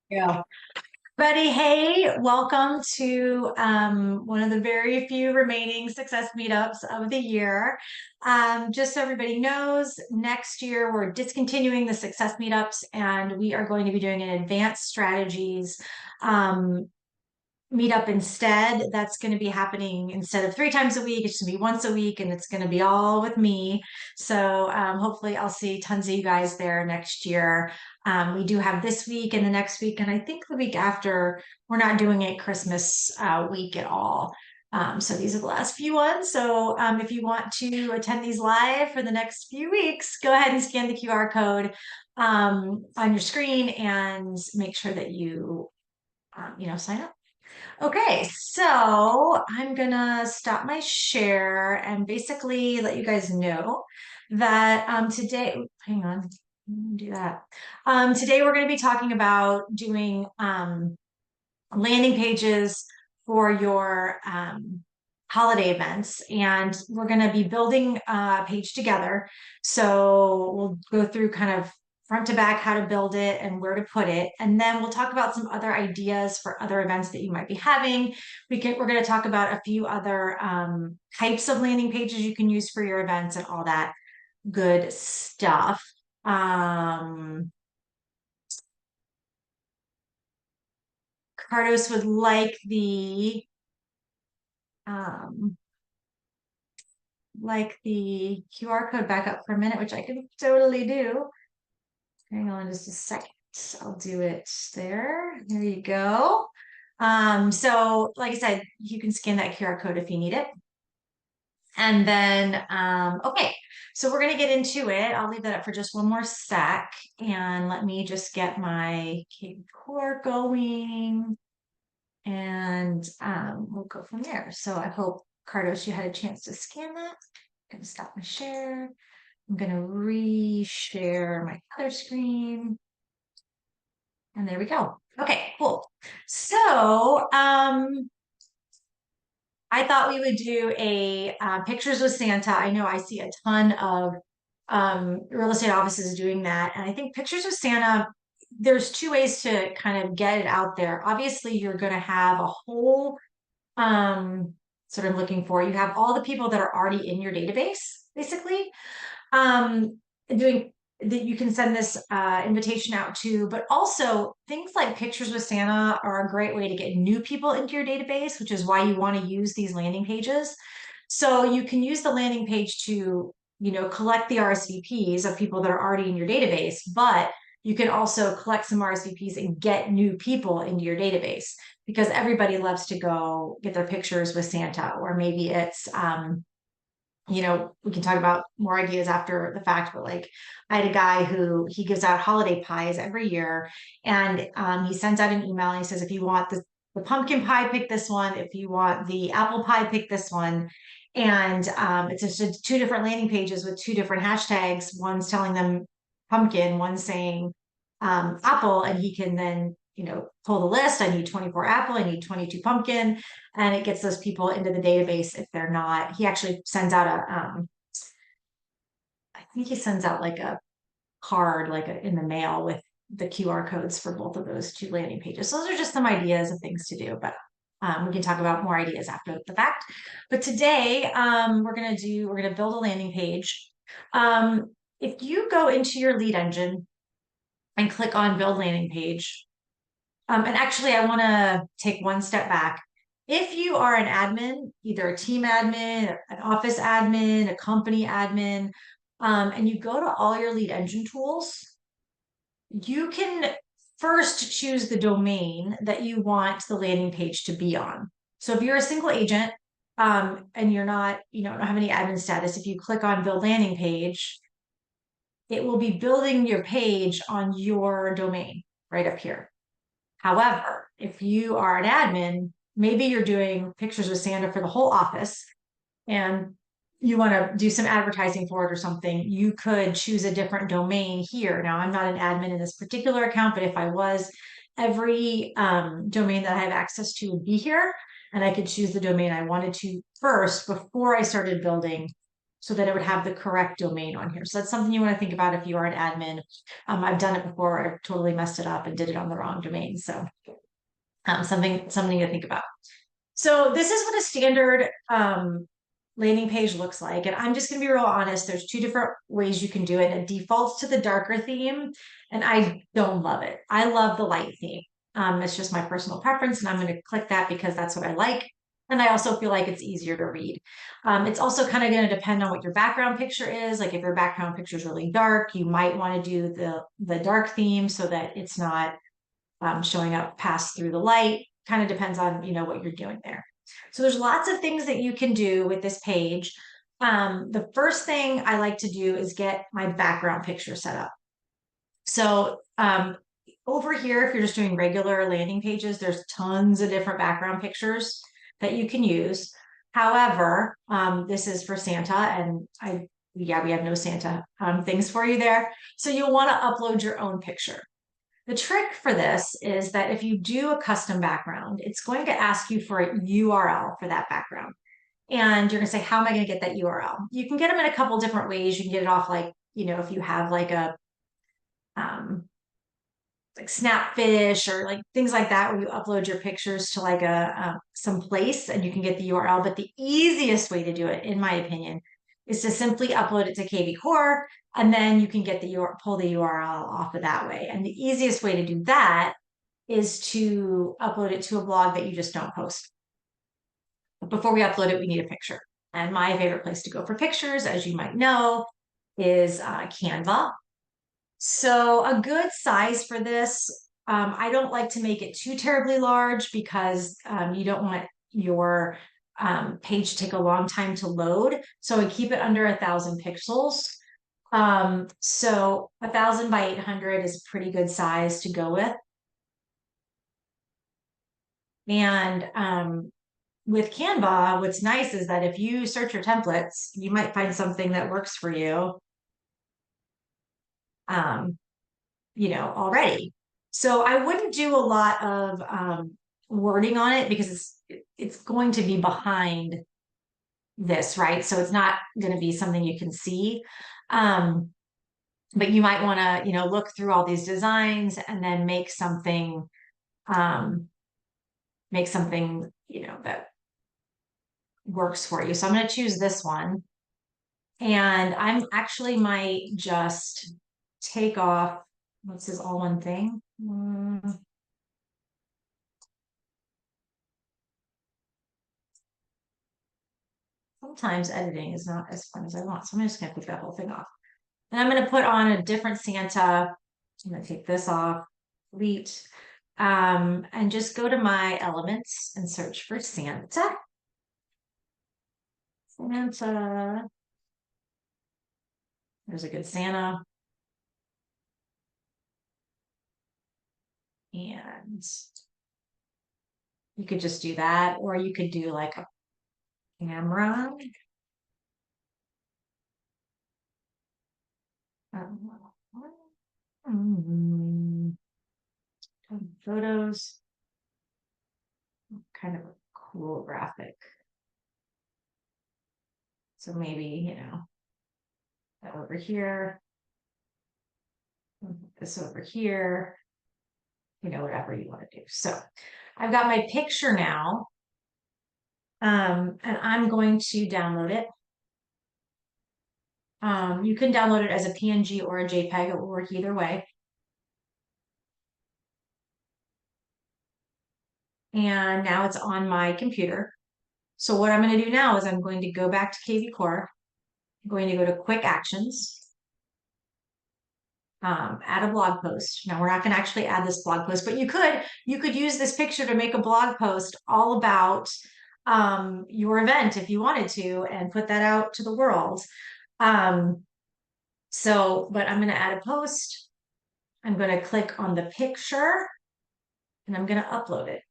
Yeah. Buddy, hey, welcome to one of the very few remaining success meetups of the year. Just so everybody knows, next year we're discontinuing the success meetups and we are going to be doing an advanced strategies um, meetup instead. That's going to be happening instead of 3 times a week. It's going to be once a week and it's going to be all with me. So hopefully I'll see tons of you guys there next year. We do have this week and the next week, and I think the week after, we're not doing a Christmas week at all. So these are the last few ones. So if you want to attend these live for the next few weeks, go ahead and scan the QR code on your screen and make sure that you sign up. Okay, so I'm gonna stop my share and basically let you guys know that today, hang on, do that. Today we're gonna be talking about doing landing pages for your holiday events, and we're going to be building a page together. So we'll go through kind of front to back how to build it and where to put it, and then we'll talk about some other ideas for other events that you might be having. We're going to talk about a few other types of landing pages you can use for your events and all that good stuff. Cardos would um, like the QR code back up for a minute, which I can totally do. Hang on just a second. I'll do it there. There you go. So like I said, you can scan that QR code if you need it. And then, okay, so we're going to get into it. I'll leave that up for just one more sec. And let me just get my kvCORE going. And we'll go from there. So I hope, Cardos, you had a chance to scan that. I'm going to stop my share. I'm going to re-share my other screen. And there we go. Okay, cool. So I thought we would do a pictures with Santa. I know I see a ton of real estate offices doing that. And I think pictures with Santa, there's two ways to kind of get it out there. Obviously, you're going to have a whole sort of looking for, you have all the people that are already in your database, basically. Doing that you can send this invitation out to, but also things like pictures with Santa are a great way to get new people into your database, which is why you want to use these landing pages. So you can use the landing page to, collect the RSVPs of people that are already in your database, but you can also collect some RSVPs and get new people into your database because everybody loves to go get their pictures with Santa, or maybe it's we can talk about more ideas after the fact, but like I had a guy who he gives out holiday pies every year, and he sends out an email and he says, if you want the pumpkin pie, pick this one. If you want the apple pie, pick this one. And it's just two different landing pages with two different hashtags. One's telling them pumpkin, one's saying apple, and he can then pull the list. I need 24 apple, I need 22 pumpkin, and it gets those people into the database if they're not. He actually sends out I think he sends out like a card, in the mail with the QR codes for both of those two landing pages. So those are just some ideas of things to do, but we can talk about more ideas after the fact. But today, we're gonna build a landing page. If you go into your lead engine and click on build landing page, and actually, I want to take one step back. If you are an admin, either a team admin, an office admin, a company admin, and you go to all your lead engine tools, you can first choose the domain that you want the landing page to be on. So if you're a single agent, and you're not, don't have any admin status, if you click on build landing page, it will be building your page on your domain right up here. However, if you are an admin, maybe you're doing pictures with Santa for the whole office and you want to do some advertising for it or something, you could choose a different domain here. Now, I'm not an admin in this particular account, but if I was, every domain that I have access to would be here, and I could choose the domain I wanted to first before I started building so that it would have the correct domain on here. So that's something you want to think about if you are an admin. I've done it before. I've totally messed it up and did it on the wrong domain. So something to think about. So this is what a standard landing page looks like. And I'm just going to be real honest. There's two different ways you can do it. It defaults to the darker theme, and I don't love it. I love the light theme. It's just my personal preference, and I'm going to click that because that's what I like. And I also feel like it's easier to read. It's also kind of going to depend on what your background picture is. Like if your background picture is really dark, you might want to do the dark theme so that it's not showing up past through the light. Kind of depends on, what you're doing there. So there's lots of things that you can do with this page. The first thing I like to do is get my background picture set up. So over here, if you're just doing regular landing pages, there's tons of different background pictures that you can use. However, this is for Santa, and we have no Santa things for you there. So you'll want to upload your own picture. The trick for this is that if you do a custom background, it's going to ask you for a URL for that background. And you're going to say, how am I going to get that URL? You can get them in a couple different ways. You can get it off like, if you have like a like Snapfish or like things like that, where you upload your pictures to like some place and you can get the URL. But the easiest way to do it, in my opinion, is to simply upload it to kvCORE, and then you can get pull the URL off of that way. And the easiest way to do that is to upload it to a blog that you just don't post. But before we upload it, we need a picture. And my favorite place to go for pictures, as you might know, is Canva. So a good size for this, I don't like to make it too terribly large because you don't want your page to take a long time to load. So I keep it under 1,000 pixels. So 1,000 by 800 is a pretty good size to go with. And with Canva, what's nice is that if you search your templates, you might find something that works for you. Already. So I wouldn't do a lot of wording on it because it's going to be behind this, right? So it's not going to be something you can see. But you might want to, look through all these designs and then make something, that works for you. So I'm going to choose this one. And I'm actually might just take off, what's this all one thing? Sometimes editing is not as fun as I want. So I'm just going to take that whole thing off. And I'm going to put on a different Santa. I'm going to take this off, delete, and just go to my elements and search for Santa. Santa. There's a good Santa. And you could just do that, or you could do like a camera. Photos. Kind of a cool graphic. So maybe, that over here, this over here, whatever you want to do. So I've got my picture now, and I'm going to download it. You can download it as a PNG or a JPEG. It will work either way. And now it's on my computer. So what I'm going to do now is I'm going to go back to kvCORE. I'm going to go to Quick Actions. Add a blog post. Now we're not going to actually add this blog post, but you could use this picture to make a blog post all about your event if you wanted to, and put that out to the world. But I'm going to add a post. I'm going to click on the picture and I'm going to upload it.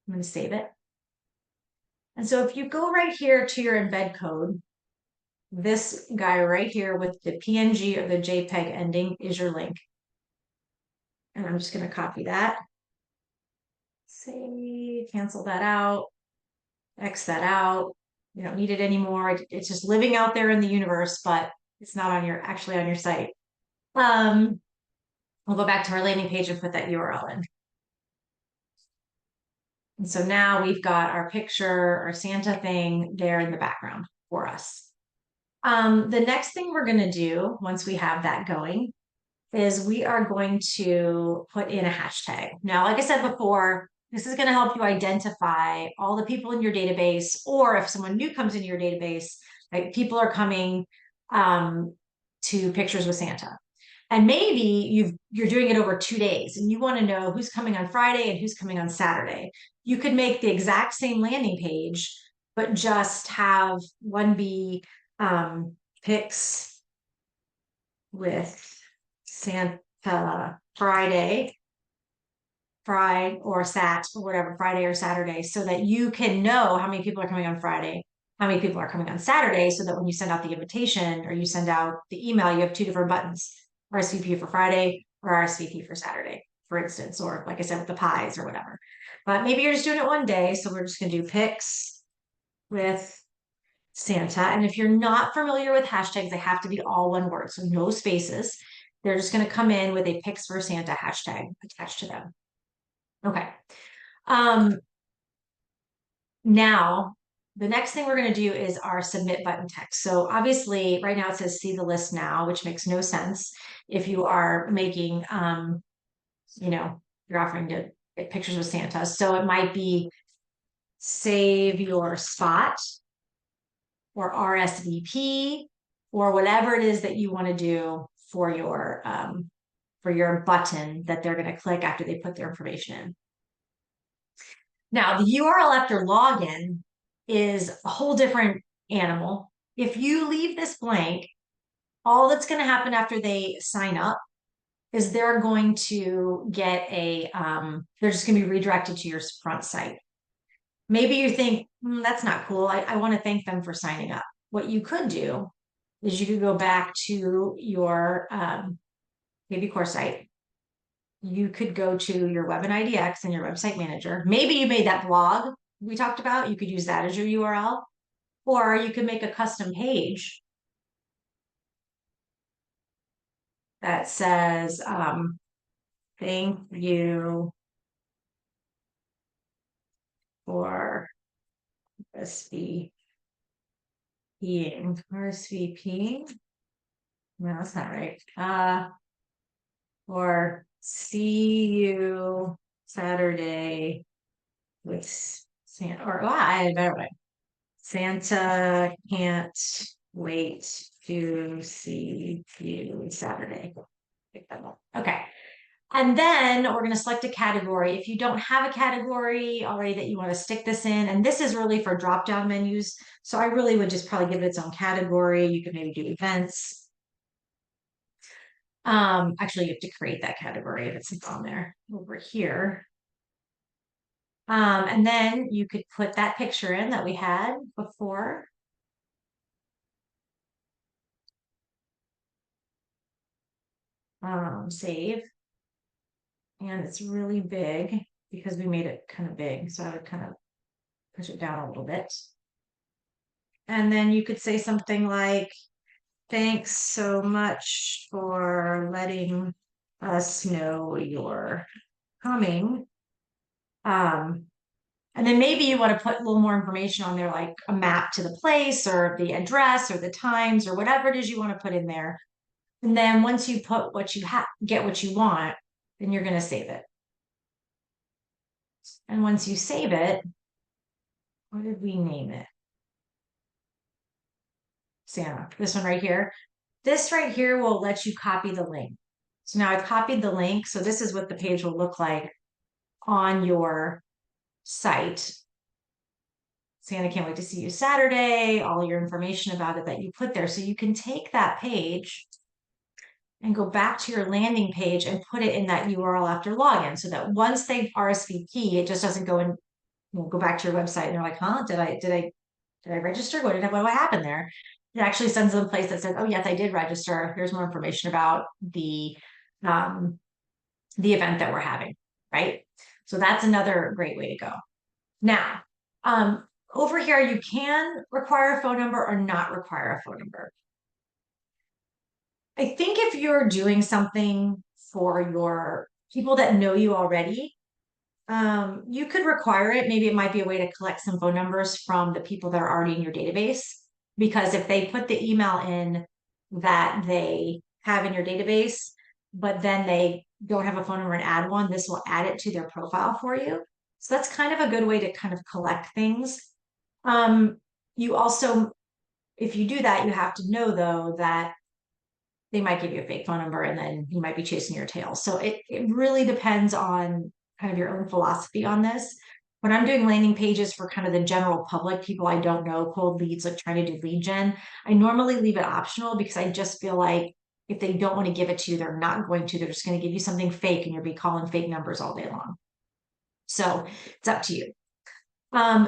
I'm going to save it. And so if you go right here to your embed code, this guy right here with the PNG or the JPEG ending is your link. And I'm just going to copy that. Say, cancel that out, X that out. You don't need it anymore. It's just living out there in the universe, but it's not on actually on your site. We'll go back to our landing page and put that URL in. And so now we've got our picture, our Santa thing there in the background for us. The next thing we're going to do once we have that going is we are going to put in a hashtag. Now, like I said before, this is going to help you identify all the people in your database, or if someone new comes into your database, like people are coming to Pictures with Santa. And maybe you're doing it over 2 days and you want to know who's coming on Friday and who's coming on Saturday. You could make the exact same landing page, but just have one be pics with Santa Friday or Sat or whatever, Friday or Saturday, so that you can know how many people are coming on Friday, how many people are coming on Saturday, so that when you send out the invitation or you send out the email, you have two different buttons, RSVP for Friday or RSVP for Saturday, for instance, or like I said, with the pies or whatever. But maybe you're just doing it one day. So we're just going to do pics with Santa. And if you're not familiar with hashtags, they have to be all one word, so no spaces. They're just going to come in with a pics for Santa hashtag attached to them. Okay. Now, the next thing we're going to do is our submit button text. So obviously right now it says see the list now, which makes no sense if you are making, you're offering to get pictures with Santa. So it might be save your spot or RSVP or whatever it is that you want to do for your button that they're going to click after they put their information in. Now, the URL after login is a whole different animal. If you leave this blank, all that's going to happen after they sign up is they're going to get they're just going to be redirected to your front site. Maybe you think, that's not cool. I want to thank them for signing up. What you could do is you could go back to your kvCORE site. You could go to your Web and IDX and your website manager. Maybe you made that blog we talked about. You could use that as your URL, or you could make a custom page that says, thank you for RSVP. No, that's not right. Or see you Saturday with Santa, or I had a better way. Santa can't wait to see you Saturday. Okay. And then we're going to select a category. If you don't have a category already that you want to stick this in, and this is really for drop-down menus. So I really would just probably give it its own category. You could maybe do events. Actually, you have to create that category if it's on there over here. And then you could put that picture in that we had before. Save. And it's really big because we made it kind of big. So I would kind of push it down a little bit. And then you could say something like, thanks so much for letting us know you're coming. And then maybe you want to put a little more information on there, like a map to the place or the address or the times or whatever it is you want to put in there. And then once you put what you get what you want, then you're going to save it. And once you save it, what did we name it? Santa, this one right here. This right here will let you copy the link. So now I've copied the link. So this is what the page will look like on your site. Santa can't wait to see you Saturday, all your information about it that you put there. So you can take that page and go back to your landing page and put it in that URL after login, so that once they RSVP, it just doesn't go and go back to your website and they're like, huh, did I register? What happened there? It actually sends them a place that says, oh yes, I did register. Here's more information about the event that we're having, right? So that's another great way to go. Now, over here, you can require a phone number or not require a phone number. I think if you're doing something for your people that know you already, you could require it. Maybe it might be a way to collect some phone numbers from the people that are already in your database. Because if they put the email in that they have in your database, but then they don't have a phone number and add one, this will add it to their profile for you. So that's kind of a good way to kind of collect things. Um, you also, if you do that, you have to know though that they might give you a fake phone number and then you might be chasing your tail. So it really depends on kind of your own philosophy on this. When I'm doing landing pages for kind of the general public, people I don't know, cold leads, like trying to do lead gen, I normally leave it optional because I just feel like if they don't want to give it to you, they're not going to. They're just going to give you something fake and you'll be calling fake numbers all day long. So it's up to you.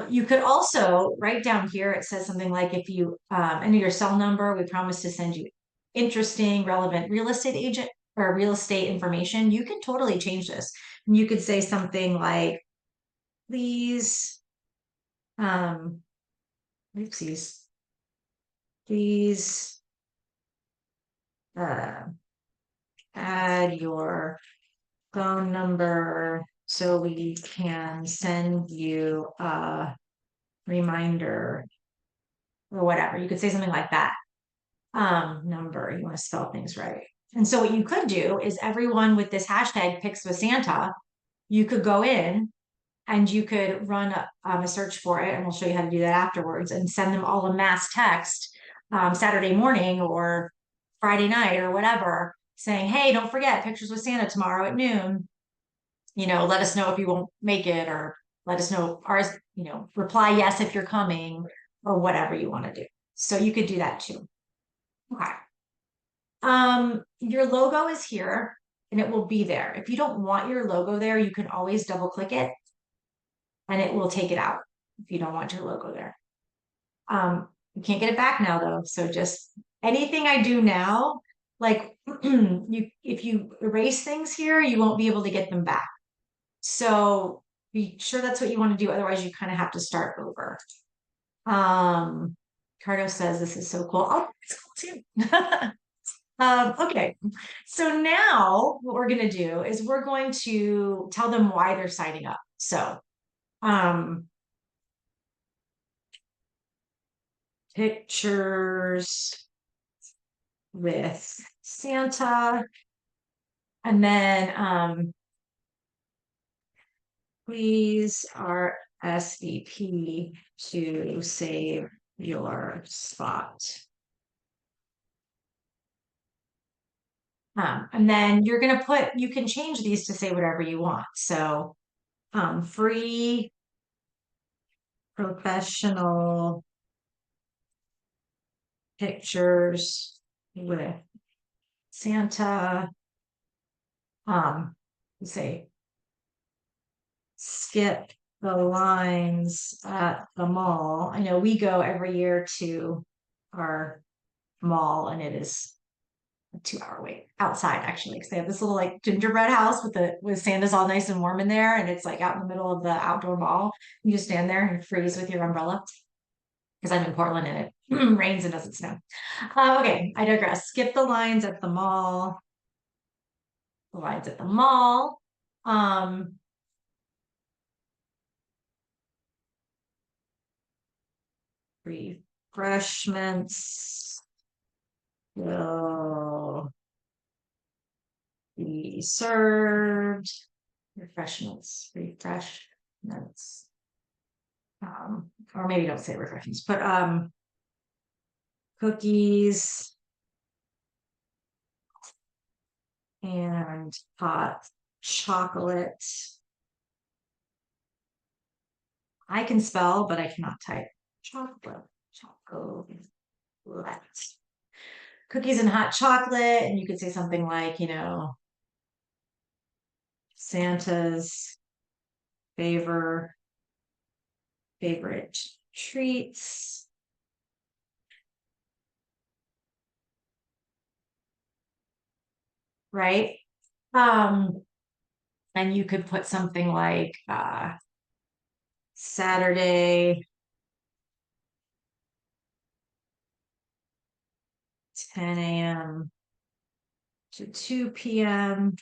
You could also write down here, it says something like if you enter your cell number, we promise to send you interesting, relevant real estate agent or real estate information. You can totally change this. And you could say something like, please, um, oopsies, please uh, add your phone number so we can send you a reminder or whatever. You could say something like that. Number. You want to spell things right. And so what you could do is everyone with this hashtag Pics with Santa, you could go in and you could run a search for it, and we'll show you how to do that afterwards, and send them all a mass text Saturday morning or Friday night or whatever, saying, "Hey, don't forget Pictures with Santa tomorrow at noon. You know, let us know if you won't make it, or let us know, or reply yes if you're coming, or whatever you want to do." So you could do that too. Okay. Your logo is here and it will be there. If you don't want your logo there, you can always double click it and it will take it out if you don't want your logo there. You can't get it back now though. So just anything I do now, like if you erase things here, you won't be able to get them back. So be sure that's what you want to do. Otherwise you kind of have to start over. Cardo says this is so cool. Oh, it's cool too. Okay, so now what we're going to do is we're going to tell them why they're signing up. So, pictures with Santa, and then please RSVP to save your spot. And then you're going to you can change these to say whatever you want. So, free professional pictures with Santa. Say skip the lines at the mall. I know we go every year to our mall and it is a 2 hour wait outside actually, because they have this little like gingerbread house with Santa's all nice and warm in there, and it's like out in the middle of the outdoor mall. You just stand there and freeze with your umbrella, because I'm in Portland and it rains and doesn't snow. Okay, I digress. Skip the lines at the mall. The lines at the mall. Refreshments will be served. Refreshments. Or maybe don't say refreshments, but cookies and hot chocolate. I can spell, but I cannot type. Chocolate. Cookies and hot chocolate. And you could say something like, Santa's favorite treats. Right? And you could put something like Saturday, 10 a.m. to 2 p.m.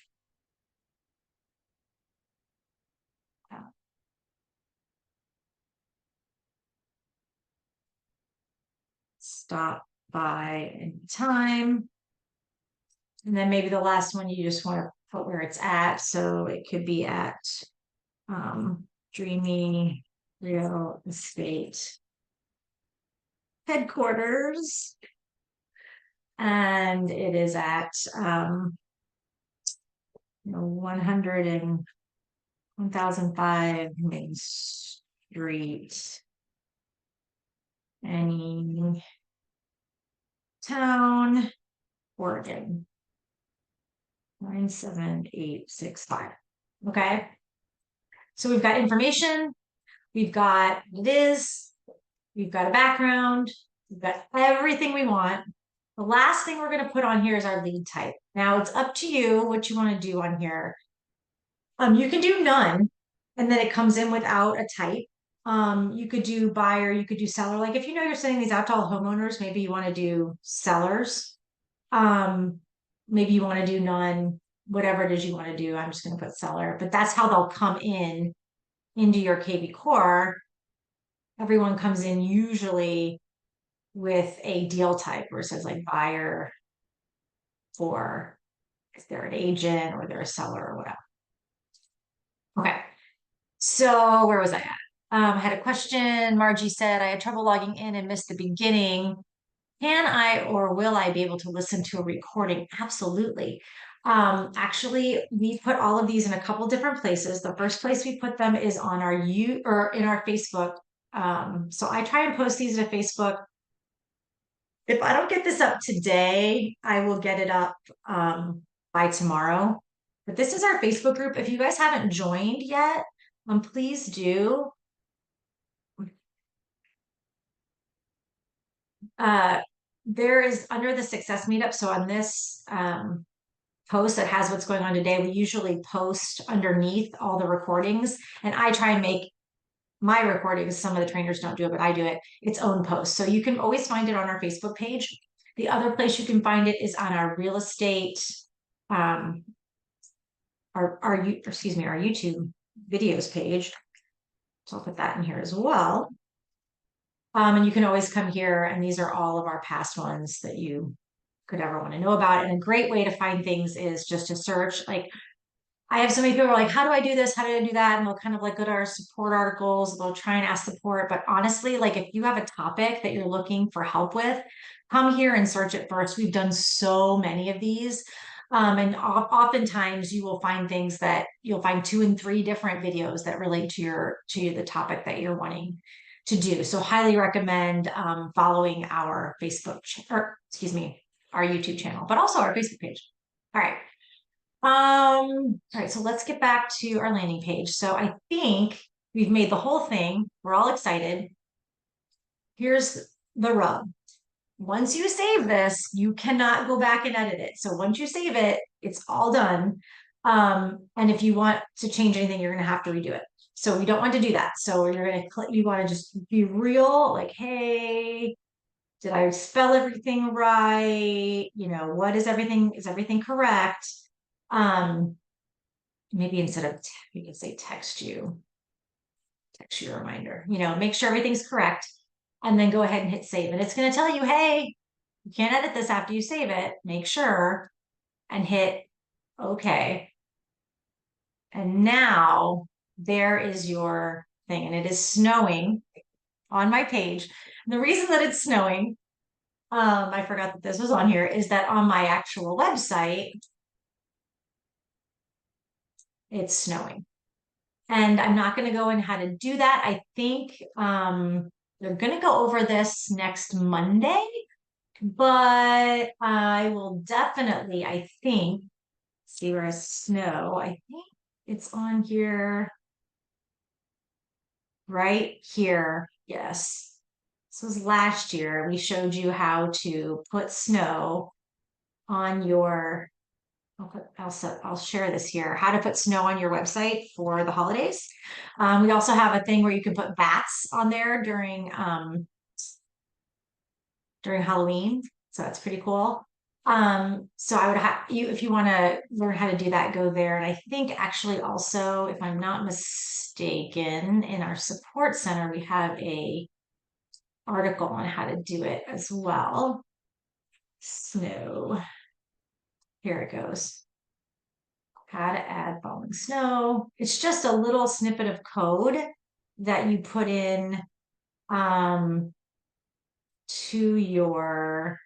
Stop by anytime. And then maybe the last one you just want to put where it's at. So it could be at Dreamy Real Estate headquarters. And it is at 100 and 1005 Main Street. Any town, Oregon. 97865. Okay. So we've got information, we've got what it is, we've got a background, we've got everything we want. The last thing we're going to put on here is our lead type. Now it's up to you what you want to do on here. You can do none, and then it comes in without a type. You could do buyer, you could do seller. Like if you know you're sending these out to all homeowners, maybe you want to do sellers. Maybe you want to do none, whatever it is you want to do. I'm just going to put seller, but that's how they'll come in into your kvCORE. Everyone comes in usually with a deal type where it says like buyer for if they're an agent or they're a seller or whatever. Okay. So where was I at? I had a question. Margie said, I had trouble logging in and missed the beginning. Can I or will I be able to listen to a recording? Absolutely. Actually, we put all of these in a couple different places. The first place we put them is on our or in our Facebook. So I try and post these to Facebook. If I don't get this up today, I will get it up by tomorrow. But this is our Facebook group. If you guys haven't joined yet, please do. There is under the success meetup. So on this post that has what's going on today, we usually post underneath all the recordings, and I try and make my recordings, some of the trainers don't do it, but I do it, its own post. So you can always find it on our Facebook page. The other place you can find it is on our real estate, our YouTube videos page. So I'll put that in here as well. And you can always come here, and these are all of our past ones that you could ever want to know about. And a great way to find things is just to search. Like I have so many people are like, how do I do this? How do I do that? And they'll kind of like go to our support articles. They'll try and ask support. But honestly, like if you have a topic that you're looking for help with, come here and search it first. We've done so many of these. And oftentimes you will find things that you'll find 2 and 3 different videos that relate to the topic that you're wanting to do. So highly recommend following our Facebook or excuse me, our YouTube channel, but also our Facebook page. All right. All right, so let's get back to our landing page. So I think we've made the whole thing. We're all excited. Here's the rub. Once you save this, you cannot go back and edit it. So once you save it, it's all done. And if you want to change anything, you're going to have to redo it. So we don't want to do that. So you're going to click, you want to just be real, like, hey, did I spell everything right? You know, what is everything correct? Maybe instead of, you can say text you a reminder, you know, make sure everything's correct, and then go ahead and hit save. And it's going to tell you, hey, you can't edit this after you save it. Make sure and hit okay. And now there is your thing. And it is snowing on my page. And the reason that it's snowing, I forgot that this was on here, is that on my actual website, it's snowing. And I'm not going to go in how to do that. I think they're going to go over this next Monday, but I will definitely, I think, see where it's snow. I think it's on here, right here. Yes. This was last year. We showed you how to put snow on your I'll share this here. How to put snow on your website for the holidays. We also have a thing where you can put bats on there during Halloween. So that's pretty cool. So I would have you, if you want to learn how to do that, go there. And I think actually also, if I'm not mistaken, in our support center, we have a article on how to do it as well. Snow. Here it goes. How to add falling snow. It's just a little snippet of code that you put in to your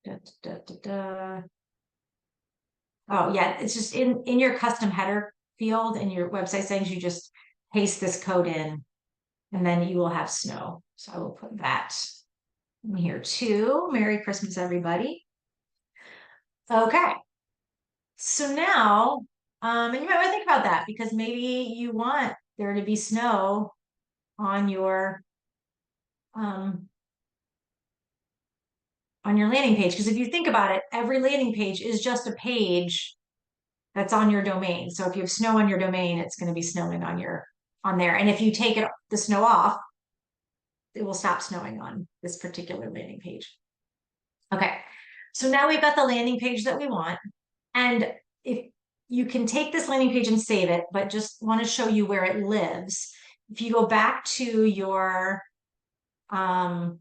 da, da, da, da. Oh yeah, it's just in your custom header field in your website settings, you just paste this code in and then you will have snow. So I will put that in here too. Merry Christmas, everybody. Okay. So now, and you might want to think about that because maybe you want there to be snow on um, your landing page. Because if you think about it, every landing page is just a page that's on your domain. So if you have snow on your domain, it's going to be snowing on there. And if you take the snow off, it will stop snowing on this particular landing page. Okay. So now we've got the landing page that we want. And if you can take this landing page and save it, but just want to show you where it lives. If you go back to your all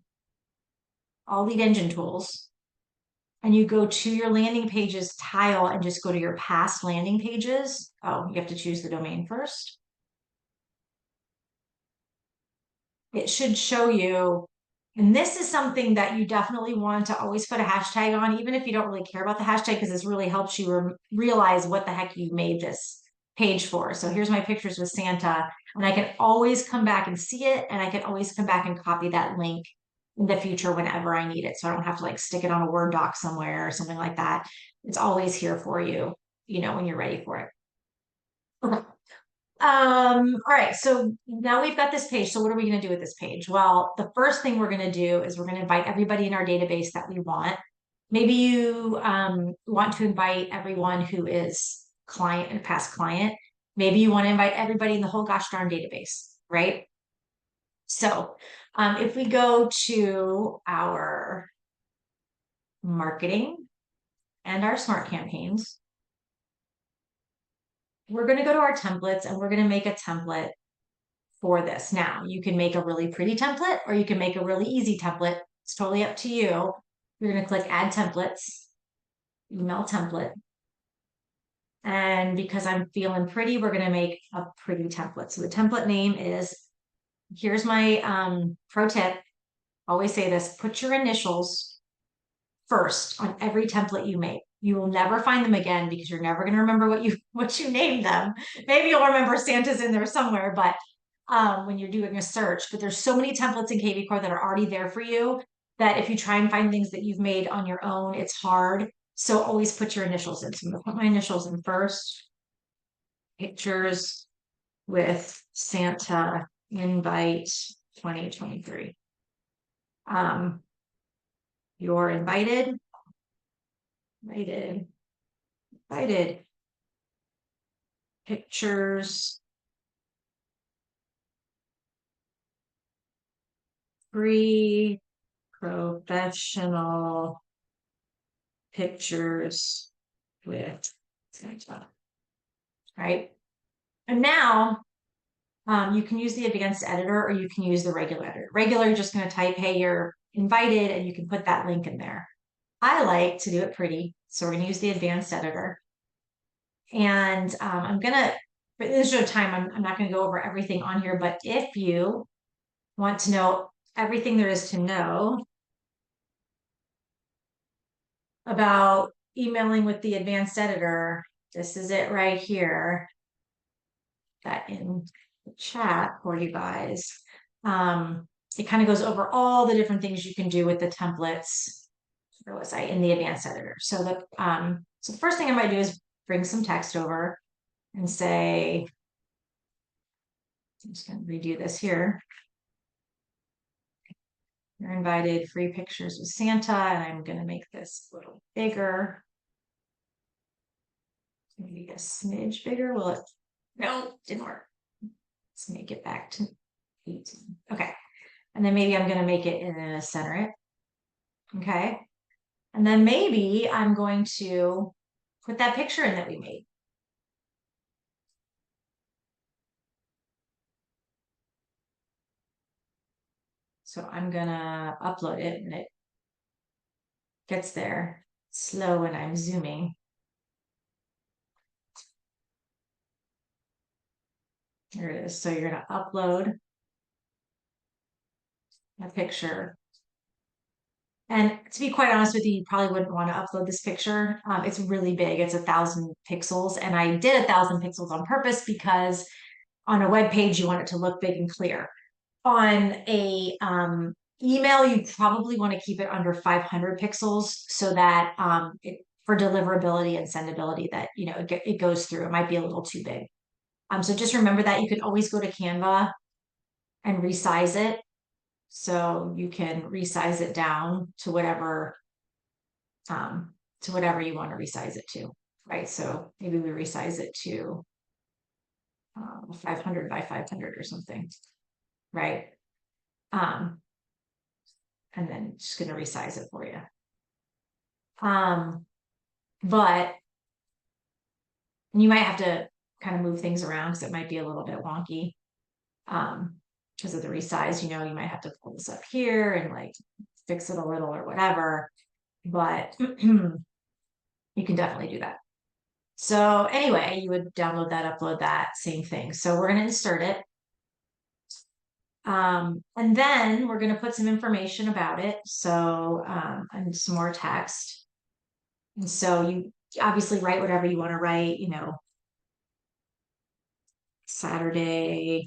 lead engine tools and you go to your landing pages tile and just go to your past landing pages. Oh, you have to choose the domain first. It should show you, and this is something that you definitely want to always put a hashtag on, even if you don't really care about the hashtag, because this really helps you realize what the heck you made this page for. So here's my pictures with Santa, and I can always come back and see it, and I can always come back and copy that link in the future whenever I need it. So I don't have to like stick it on a Word doc somewhere or something like that. It's always here for you, when you're ready for it. Okay. All right, so now we've got this page. So what are we going to do with this page? Well, the first thing we're going to do is we're going to invite everybody in our database that we want. Maybe you want to invite everyone who is client and past client. Maybe you want to invite everybody in the whole gosh darn database, right? So if we go to our marketing and our smart campaigns, we're going to go to our templates and we're going to make a template for this. Now, you can make a really pretty template or you can make a really easy template. It's totally up to you. You're going to click add templates, email template. And because I'm feeling pretty, we're going to make a pretty template. So the template name is, here's my pro tip. Always say this, put your initials first on every template you make. You will never find them again because you're never going to remember what you named them. Maybe you'll remember Santa's in there somewhere, but when you're doing a search. But there's so many templates in kvCORE that are already there for you that if you try and find things that you've made on your own, it's hard. So always put your initials in. So I'm going to put my initials in first. Pictures with Santa invite 2023. You're invited. Invited. Pictures. Free professional pictures with Santa. Right? And now you can use the advanced editor or you can use the regular editor. Regular, you're just going to type, hey, you're invited, and you can put that link in there. I like to do it pretty, so we're going to use the advanced editor. And I'm going to, for this show time, I'm not going to go over everything on here, but if you want to know everything there is to know about emailing with the advanced editor, this is it right here. That in the chat for you guys. It kind of goes over all the different things you can do with the templates. Where was I? In the advanced editor. So the first thing I might do is bring some text over and say, I'm just going to redo this here. You're invited, free pictures with Santa, and I'm going to make this a little bigger. Maybe a smidge bigger. Will it? No, didn't work. Let's make it back to 18. Okay. And then maybe I'm going to make it and center it. Okay. And then maybe I'm going to put that picture in that we made. So I'm going to upload it and it gets there slow when I'm zooming. Here it is. So you're going to upload a picture. And to be quite honest with you, you probably wouldn't want to upload this picture. It's really big. It's 1,000 pixels. And I did 1,000 pixels on purpose because on a web page, you want it to look big and clear. On a email, you probably want to keep it under 500 pixels so that for deliverability and sendability that, it goes through. It might be a little too big. So just remember that you can always go to Canva and resize it. So you can resize it down to whatever you want to resize it to, right? So maybe we resize it to 500 by 500 or something, right? And then just going to resize it for you. But you might have to kind of move things around because it might be a little bit wonky. Because of the resize, you might have to pull this up here and like fix it a little or whatever, but you can definitely do that. So anyway, you would download that, upload that, same thing. So we're going to insert it. And then we're going to put some information about it. So, and some more text. And so you obviously write whatever you want to write, Saturday.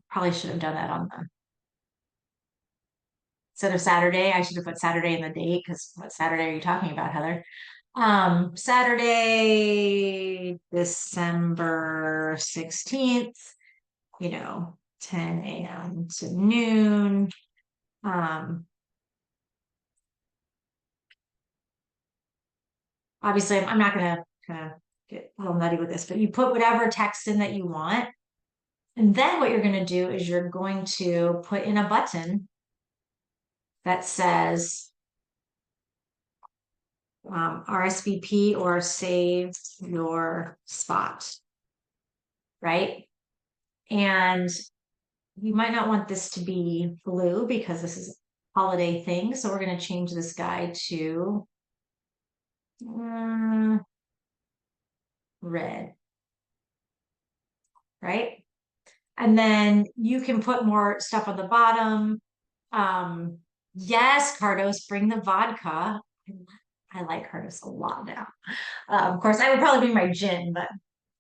Probably should have done that on the instead of Saturday. I should have put Saturday in the date because what Saturday are you talking about, Heather? Saturday, December 16th, 10 a.m. to noon. Obviously, I'm not going to kind of get a little nutty with this, but you put whatever text in that you want. And then what you're going to do is you're going to put in a button that says RSVP or save your spot, right? And you might not want this to be blue because this is a holiday thing. So we're going to change this guy to red, right? And then you can put more stuff on the bottom. Yes, Cardos, bring the vodka. I like Cardos a lot now. Of course, I would probably bring my gin, but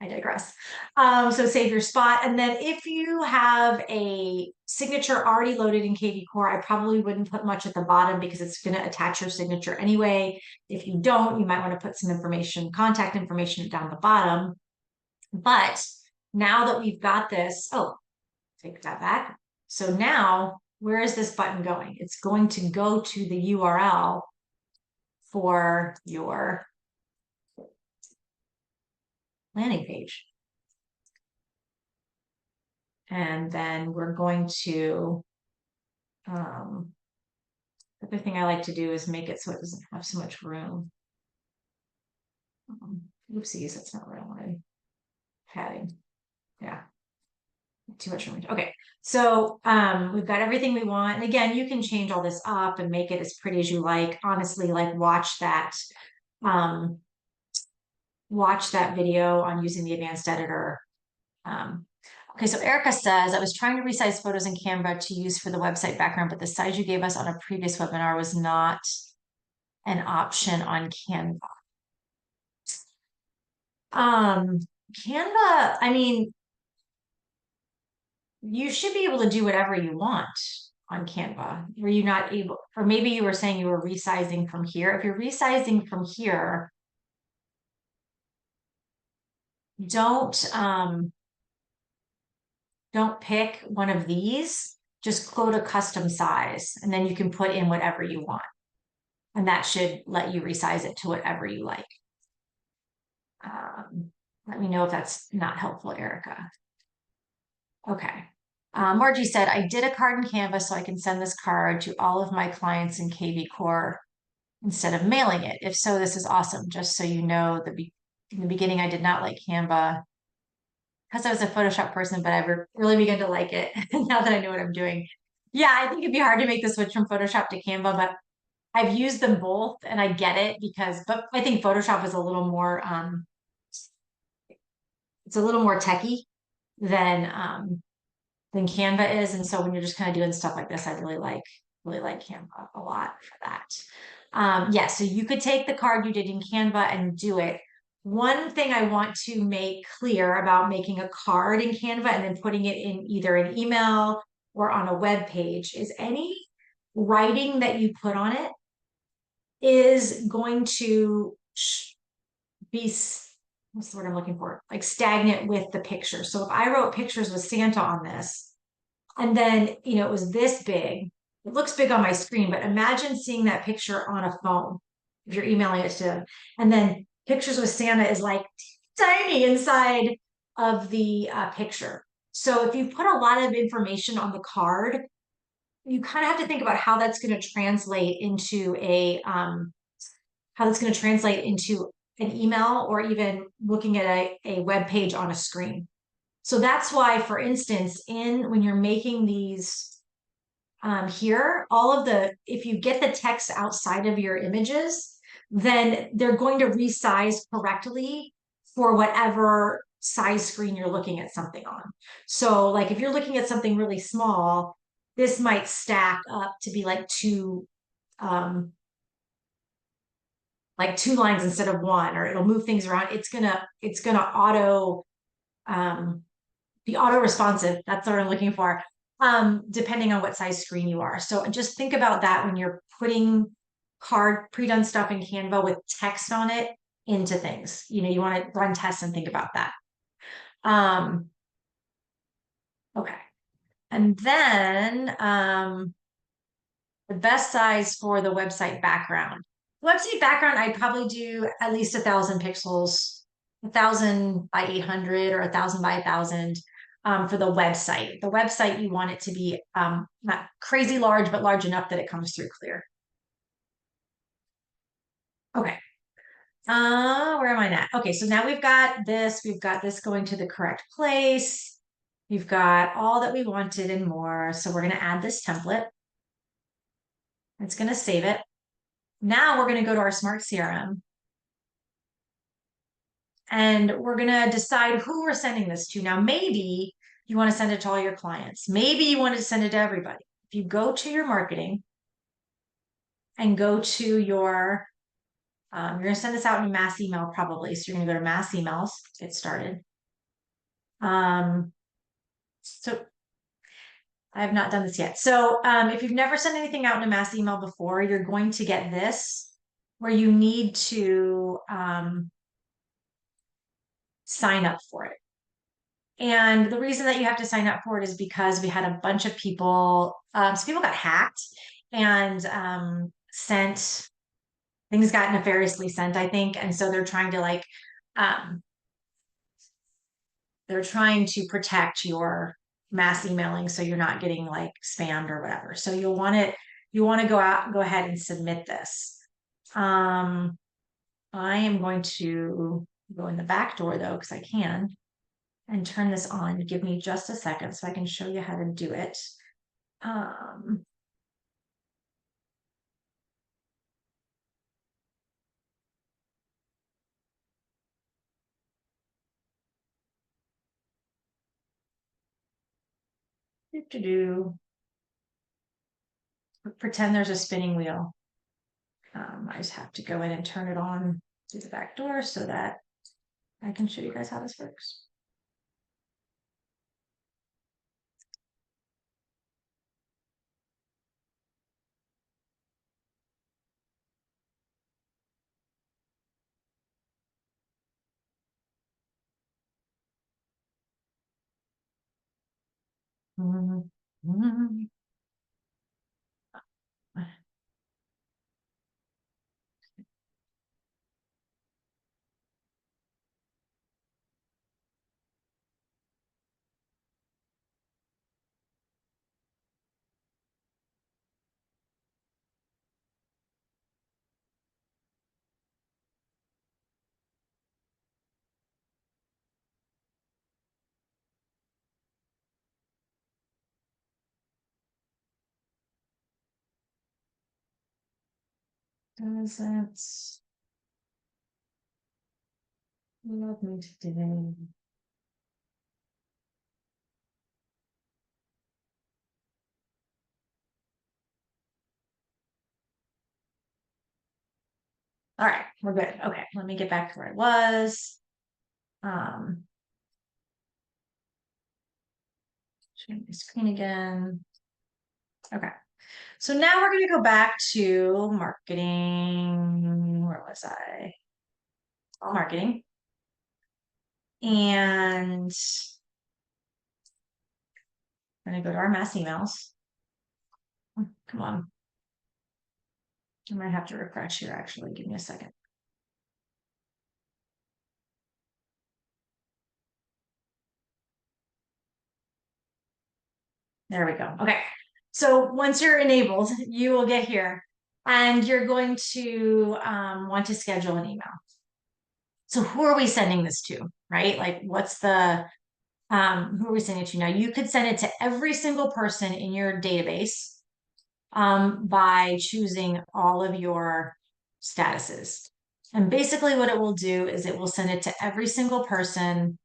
I digress. So save your spot. And then if you have a signature already loaded in kvCORE, I probably wouldn't put much at the bottom because it's going to attach your signature anyway. If you don't, you might want to put some information, contact information down the bottom. But now that we've got this, take that back. So now, where is this button going? It's going to go to the URL for your landing page. And then we're going to, the other thing I like to do is make it so it doesn't have so much room. Oopsies, that's not what I wanted. Padding. Yeah. Too much room. Okay. So we've got everything we want. And again, you can change all this up and make it as pretty as you like. Honestly, like watch that video on using the advanced editor. Okay, so Erica says, I was trying to resize photos in Canva to use for the website background, but the size you gave us on a previous webinar was not an option on Canva. Canva, I mean, you should be able to do whatever you want on Canva. Were you not able, or maybe you were saying you were resizing from here. If you're resizing from here, don't don't pick one of these. Just go to custom size, and then you can put in whatever you want. And that should let you resize it to whatever you like. Um, Let me know if that's not helpful, Erica. Okay. Margie said, I did a card in Canva so I can send this card to all of my clients in kvCORE instead of mailing it. If so, this is awesome. Just so you know, in the beginning, I did not like Canva because I was a Photoshop person, but I've really begun to like it now that I know what I'm doing. Yeah, I think it'd be hard to make the switch from Photoshop to Canva, but I've used them both and I get it but I think Photoshop is a little more, it's a little more techy than Canva is. And so when you're just kind of doing stuff like this, I really like Canva a lot for that. Yeah, so you could take the card you did in Canva and do it. One thing I want to make clear about making a card in Canva and then putting it in either an email or on a web page is any writing that you put on it is going to be, what's the word I'm looking for? Like stagnant with the picture. So if I wrote pictures with Santa on this, and then, it was this big, it looks big on my screen, but imagine seeing that picture on a phone if you're emailing it to them. And then pictures with Santa is like tiny inside of the picture. So if you put a lot of information on the card, you kind of have to think about how that's going to translate into an email or even looking at a web page on a screen. So that's why, for instance, when you're making these here, if you get the text outside of your images, then they're going to resize correctly for whatever size screen you're looking at something on. So like if you're looking at something really small, this might stack up to be um, like two lines instead of one, or it'll move things around. It's gonna be auto responsive. That's what I'm looking for. Depending on what size screen you are. So just think about that when you're putting pre-done stuff in Canva with text on it into things. You want to run tests and think about that. Okay. And then the best size for the website background. Website background, I'd probably do at least 1,000 pixels, 1,000 by 800 or 1,000 by 1,000 for the website. The website, you want it to be not crazy large, but large enough that it comes through clear. Okay. Where am I at? Okay, so now we've got this going to the correct place. We've got all that we wanted and more. So we're going to add this template. It's going to save it. Now we're going to go to our Smart CRM and we're going to decide who we're sending this to. Now, maybe you want to send it to all your clients. Maybe you want to send it to everybody. If you go to your marketing and go to you're going to send this out in a mass email probably. So you're going to go to mass emails, get started. So I have not done this yet. So if you've never sent anything out in a mass email before, you're going to get this where you need to sign up for it. And the reason that you have to sign up for it is because we had a bunch of people, so people got hacked and things got nefariously sent, I think. And so they're trying to they're trying to protect your mass emailing so you're not getting like spammed or whatever. So you want to go ahead and submit this. I am going to go in the back door though, because I can, and turn this on. Give me just a second so I can show you how to do it. Pretend there's a spinning wheel. I just have to go in and turn it on through the back door so that I can show you guys how this works. Doesn't love me today. All right, we're good. Okay, let me get back to where I was. Um, share my screen again. Okay, so now we're going to go back to marketing. Where was I? All marketing. And I'm going to go to our mass emails. Come on. I might have to refresh here, actually. Give me a second. There we go. Okay. So once you're enabled, you will get here and you're going to want to schedule an email. So who are we sending this to, right? Like what's the, who are we sending it to now? You could send it to every single person in your database by choosing all of your statuses. And basically what it will do is it will send it to every single person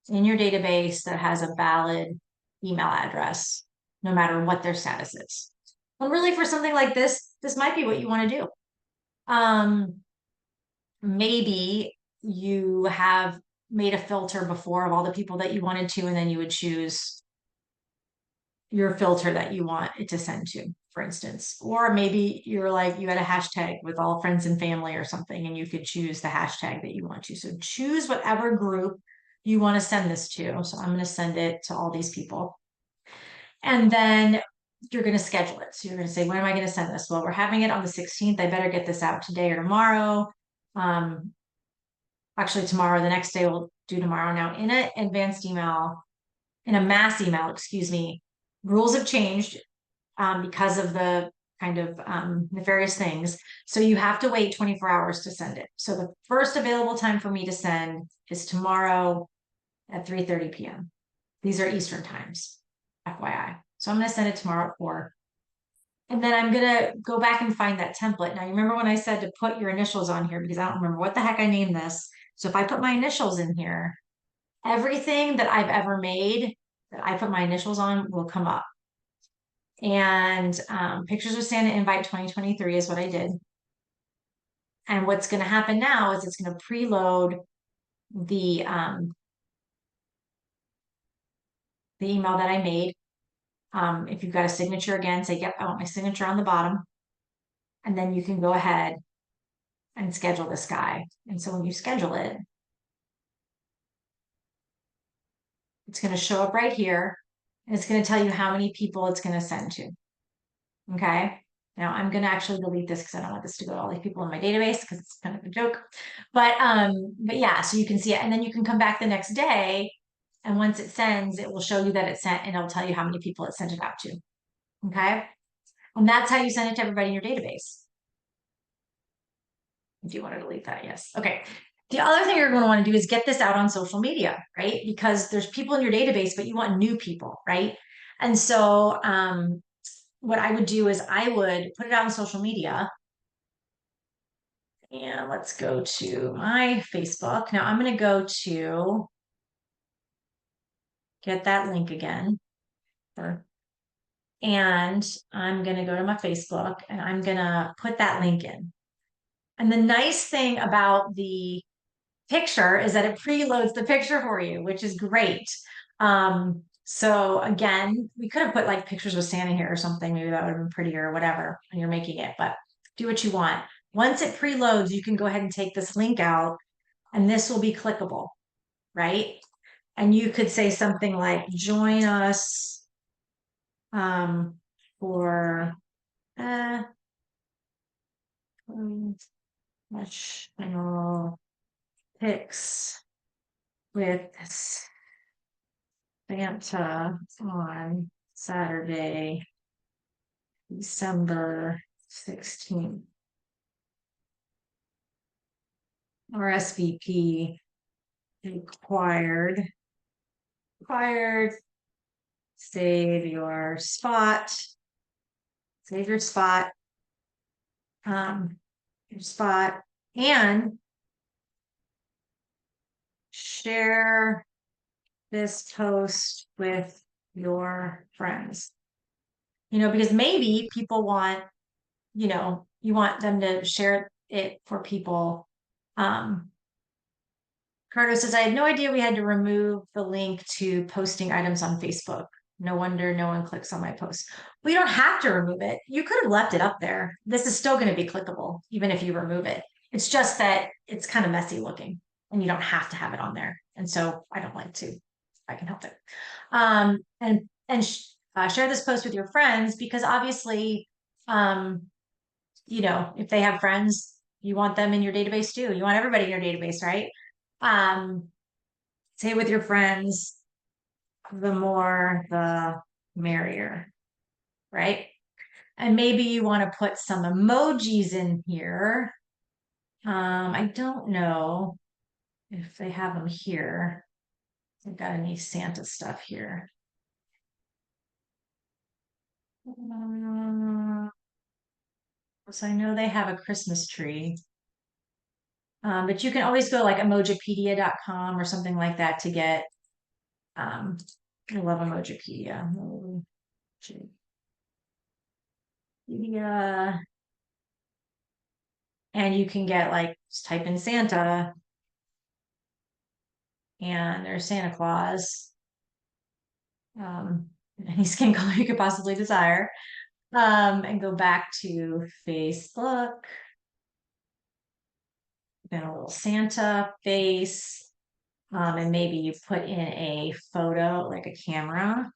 in your database that has a valid email address, no matter what their status is. And really for something like this might be what you want to do. Maybe you have made a filter before of all the people that you wanted to, and then you would choose your filter that you want it to send to, for instance. Or maybe you're like, you had a hashtag with all friends and family or something, and you could choose the hashtag that you want to. So choose whatever group you want to send this to. So I'm going to send it to all these people. And then you're going to schedule it. So you're going to say, when am I going to send this? Well, we're having it on the 16th. I better get this out today or tomorrow. Actually, tomorrow, the next day we'll do tomorrow. Now, in an advanced email, in a mass email, excuse me, rules have changed because of the kind of nefarious things. So you have to wait 24 hours to send it. So the first available time for me to send is tomorrow at 3:30 p.m. These are Eastern times, FYI. So I'm going to send it tomorrow at 4. And then I'm going to go back and find that template. Now, you remember when I said to put your initials on here, because I don't remember what the heck I named this. So if I put my initials in here, everything that I've ever made that I put my initials on will come up. And Pictures of Santa Invite 2023 is what I did. And what's going to happen now is it's going to preload the email that I made. If you've got a signature again, say, yep, I want my signature on the bottom. And then you can go ahead and schedule this guy. And so when you schedule it, it's going to show up right here. And it's going to tell you how many people it's going to send to. Okay. Now I'm going to actually delete this because I don't want this to go to all these people in my database because it's kind of a joke. But yeah, so you can see it. And then you can come back the next day. And once it sends, it will show you that it's sent and it'll tell you how many people it sent it out to. Okay. And that's how you send it to everybody in your database. If you want to delete that, yes. Okay. The other thing you're going to want to do is get this out on social media, right? Because there's people in your database, but you want new people, right? And so what I would do is I would put it out on social media. And let's go to my Facebook. Now I'm going to go to get that link again. And I'm going to go to my Facebook and I'm going to put that link in. And the nice thing about the picture is that it preloads the picture for you, which is great. So again, we could have put like pictures with Santa here or something. Maybe that would have been prettier or whatever when you're making it, but do what you want. Once it preloads, you can go ahead and take this link out and this will be clickable, right? And you could say something like, join us for professional pics with Santa on Saturday, December 16th. RSVP required. Save your spot. Save your spot. Your spot, and share this post with your friends. Because maybe people want, you want them to share it for people. Carter says, I had no idea we had to remove the link to posting items on Facebook. No wonder no one clicks on my post. We don't have to remove it. You could have left it up there. This is still going to be clickable, even if you remove it. It's just that it's kind of messy looking and you don't have to have it on there. And so I don't like to, if I can help it. Share this post with your friends, because obviously, if they have friends, you want them in your database too. You want everybody in your database, right? Say with your friends, the more the merrier, right? And maybe you want to put some emojis in here. I don't know if they have them here. They've got any Santa stuff here. So I know they have a Christmas tree. But you can always go like emojipedia.com or something like that to get, I love Emojipedia. Emojipedia. And you can get like, just type in Santa and there's Santa Claus. Any skin color you could possibly desire. And go back to Facebook. Then a little Santa face. And maybe you put in a photo, like a camera.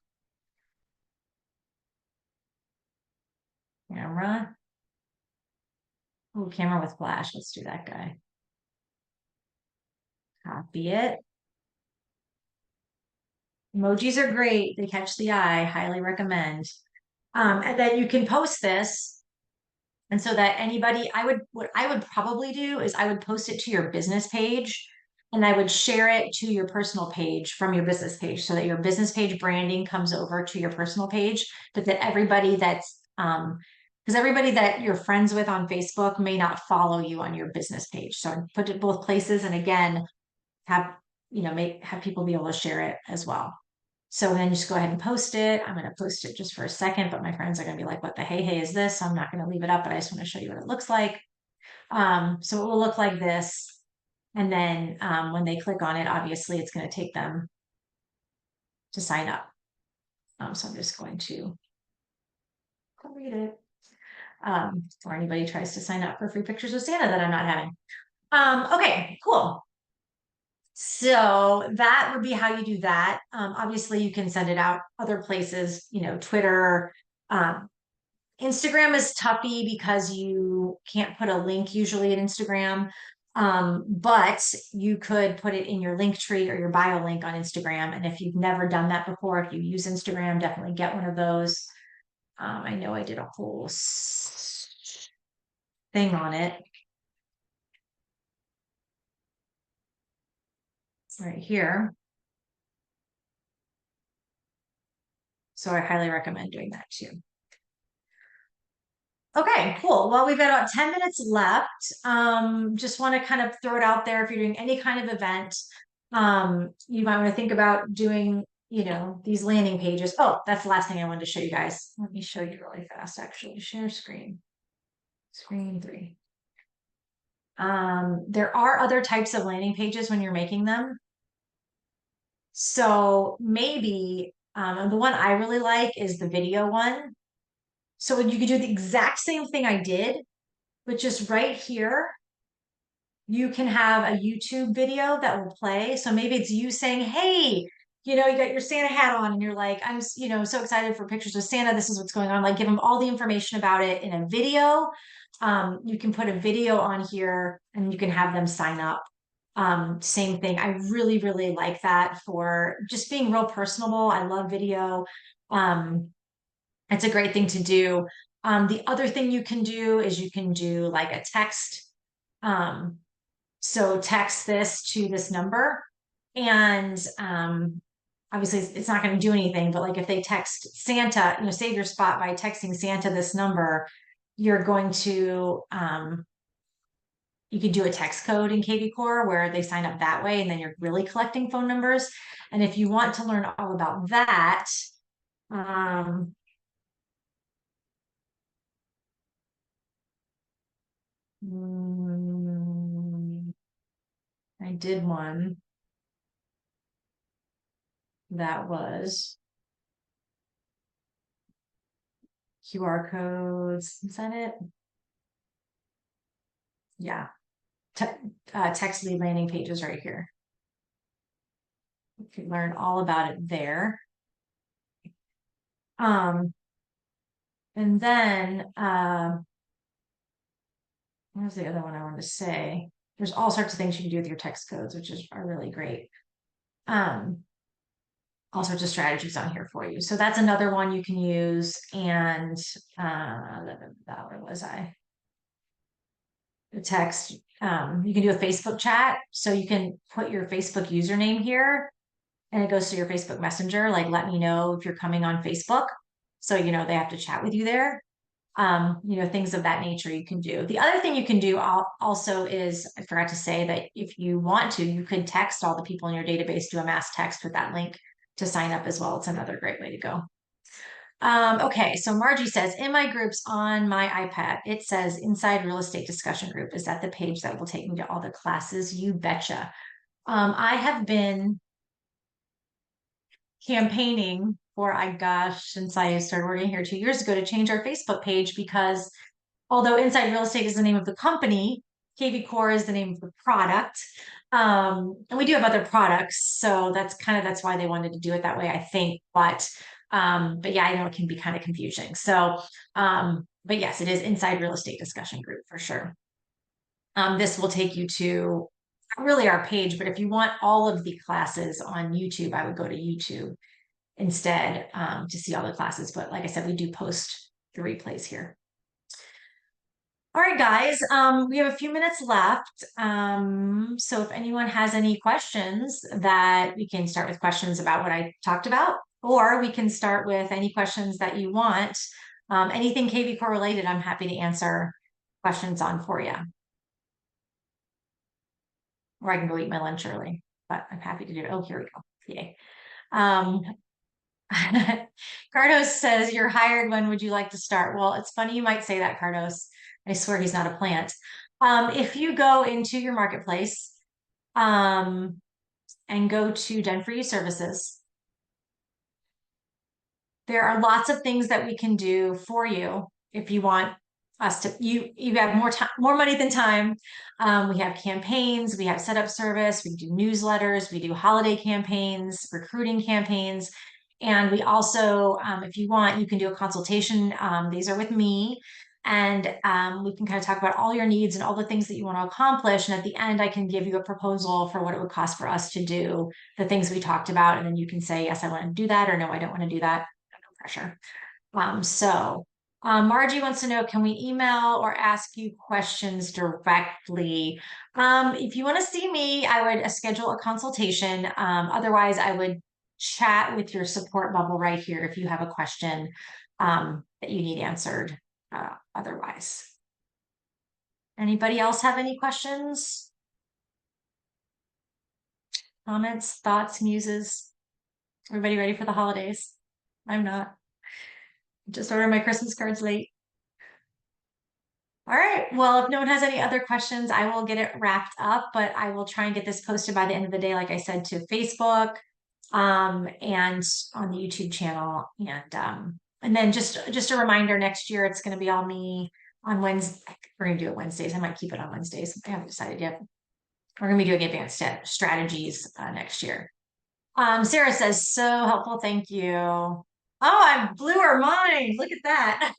Oh, camera with flash. Let's do that guy. Copy it. Emojis are great. They catch the eye. Highly recommend. And then you can post this. And so that what I would probably do is I would post it to your business page, and I would share it to your personal page from your business page, so that your business page branding comes over to your personal page, but that everybody because everybody that you're friends with on Facebook may not follow you on your business page. So I'd put it both places. And again, have people be able to share it as well. So then just go ahead and post it. I'm going to post it just for a second, but my friends are going to be like, what the hey is this? So I'm not going to leave it up, but I just want to show you what it looks like. So it will look like this. And then when they click on it, obviously it's going to take them to sign up. So I'm just going to read it. Or anybody tries to sign up for free pictures of Santa that I'm not having. Okay, cool. So that would be how you do that. Obviously, you can send it out other places, Twitter. Instagram is toughy because you can't put a link usually in Instagram. But you could put it in your link tree or your bio link on Instagram. And if you've never done that before, if you use Instagram, definitely get one of those. I know I did a whole thing on it. Right here. So I highly recommend doing that too. Okay, cool. Well, we've got about 10 minutes left. Just want to kind of throw it out there. If you're doing any kind of event, you might want to think about doing, these landing pages. Oh, that's the last thing I wanted to show you guys. Let me show you really fast, actually. Share screen. Screen 3. There are other types of landing pages when you're making them. So maybe the one I really like is the video one. So you could do the exact same thing I did, but just right here, you can have a YouTube video that will play. So maybe it's you saying, hey, you got your Santa hat on and you're like, I'm, so excited for pictures of Santa. This is what's going on. Like, give them all the information about it in a video. You can put a video on here and you can have them sign up. Same thing. I really, really like that for just being real personable. I love video. Um, it's a great thing to do. The other thing you can do is you can do like a text. Um, so text this to this number and obviously it's not going to do anything, but like if they text Santa, save your spot by texting Santa this number, you're going to you could do a text code in kvCORE where they sign up that way and then you're really collecting phone numbers. And if you want to learn all about that, um, I did one that was QR codes. Is that it? Yeah. Text lead landing pages right here. You can learn all about it there. And then what was the other one I wanted to say? There's all sorts of things you can do with your text codes, which are really great. All sorts of strategies on here for you. So that's another one you can use. And where was I? The text. You can do a Facebook chat. So you can put your Facebook username here and it goes to your Facebook Messenger. Like, let me know if you're coming on Facebook. So, they have to chat with you there. Things of that nature you can do. The other thing you can do also is, I forgot to say that if you want to, you could text all the people in your database, do a mass text with that link to sign up as well. It's another great way to go. Okay, so Margie says, in my groups on my iPad, it says Inside Real Estate Discussion Group. Is that the page that will take me to all the classes? You betcha. I have been campaigning for, since I started working here 2 years ago to change our Facebook page because although Inside Real Estate is the name of the company, kvCORE is the name of the product. And we do have other products, so that's why they wanted to do it that way, I think. But yeah, I know it can be kind of confusing. So, but yes, it is Inside Real Estate Discussion Group for sure. This will take you to not really our page, but if you want all of the classes on YouTube, I would go to YouTube instead to see all the classes. But like I said, we do post the replays here. All right, guys, we have a few minutes left. So if anyone has any questions, that we can start with questions about what I talked about, or we can start with any questions that you want. Anything kvCORE related, I'm happy to answer questions on for you. Or I can go eat my lunch early, but I'm happy to do it. Oh, here we go. Yay. Cardos says, you're hired. When would you like to start? Well, it's funny you might say that, Cardos. I swear he's not a plant. If you go into your marketplace and go to Done For You services, there are lots of things that we can do for you if you want us to. You have more time, more money than time. We have campaigns, we have setup service, we do newsletters, we do holiday campaigns, recruiting campaigns. And we also, if you want, you can do a consultation. These are with me. And we can kind of talk about all your needs and all the things that you want to accomplish. And at the end, I can give you a proposal for what it would cost for us to do the things we talked about. And then you can say, yes, I want to do that, or no, I don't want to do that. No pressure. Margie wants to know, can we email or ask you questions directly? If you want to see me, I would schedule a consultation. Otherwise, I would chat with your support bubble right here if you have a question that you need answered otherwise. Anybody else have any questions? Comments, thoughts, muses? Everybody ready for the holidays? I'm not. Just ordered my Christmas cards late. All right. Well, if no one has any other questions, I will get it wrapped up, but I will try and get this posted by the end of the day, like I said, to Facebook and on the YouTube channel. And then just a reminder, next year it's going to be all me on Wednesday. We're going to do it Wednesdays. I might keep it on Wednesdays. I haven't decided yet. We're going to be doing advanced strategies next year. Sarah says, so helpful. Thank you. Oh, I blew her mind. Look at that.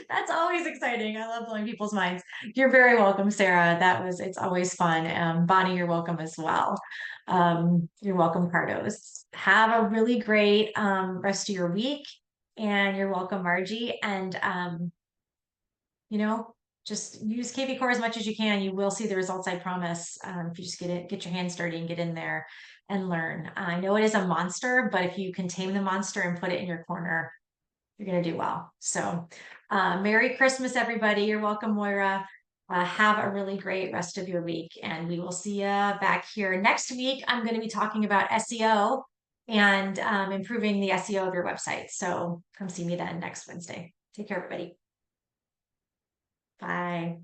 That's always exciting. I love blowing people's minds. You're very welcome, Sarah. It's always fun. Bonnie, you're welcome as well. You're welcome, Cardos. Have a really great rest of your week. And you're welcome, Margie. And you know, just use kvCORE as much as you can. You will see the results, I promise. If you just get your hands dirty and get in there and learn. I know it is a monster, but if you can tame the monster and put it in your corner, you're going to do well. So, Merry Christmas, everybody. You're welcome, Moira. Have a really great rest of your week, and we will see you back here next week. I'm going to be talking about SEO and improving the SEO of your website. So, come see me then next Wednesday. Take care, everybody. Bye.